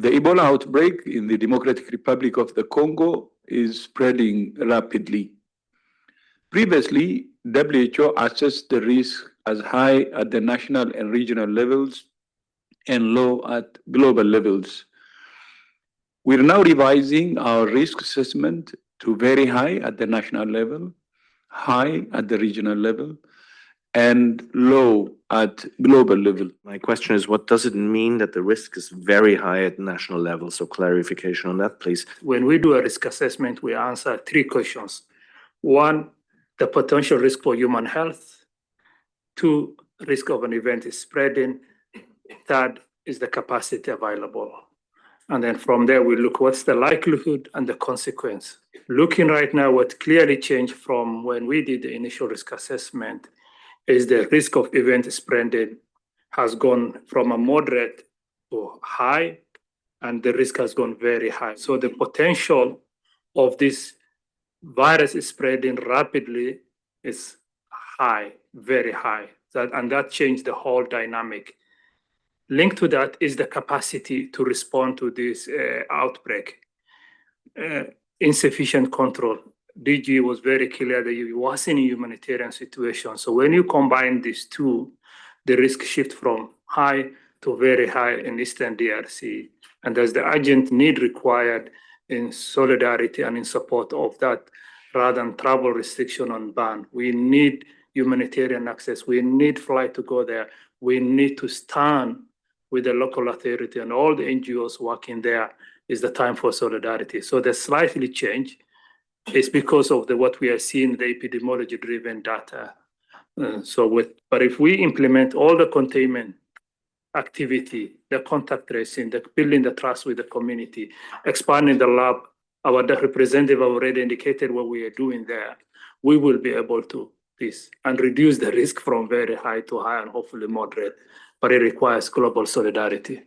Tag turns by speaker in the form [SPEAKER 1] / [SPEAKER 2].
[SPEAKER 1] The Ebola outbreak in the Democratic Republic of the Congo is spreading rapidly. Previously, WHO assessed the risk as high at the national and regional levels and low at global levels. We're now revising our risk assessment to very high at the national level, high at the regional level, and low at global level.
[SPEAKER 2] My question is, what does it mean that the risk is very high at national level? So clarification on that, please.
[SPEAKER 3] When we do a risk assessment, we answer three questions. One, the potential risk for human health. Two, risk of an event is spreading. Third is the capacity available. And then from there, we look what's the likelihood and the consequence. Looking right now, what clearly changed from when we did the initial risk assessment is the risk of event spreading has gone from a moderate to high, and the risk has gone very high. So the potential of this virus is spreading rapidly is high, very high. And that changed the whole dynamic. Linked to that is the capacity to respond to this outbreak. Insufficient control. DG was very clear that it wasn't a humanitarian situation. So when you combine these two, the risk shift from high to very high in Eastern DRC. And there's the urgent need required in solidarity and in support of that, rather than travel restriction on ban. We need humanitarian access. We need flight to go there. We need to stand with the local authority and all the NGOs working there. Is the time for solidarity. So the slightly change is because of what we are seeing, the epidemiology-driven data. But if we implement all the containment activity, the contact tracing, the building the trust with the community, expanding the lab, our representative already indicated what we are doing there, we will be able to this and reduce the risk from very high to high and hopefully moderate, but it requires global solidarity.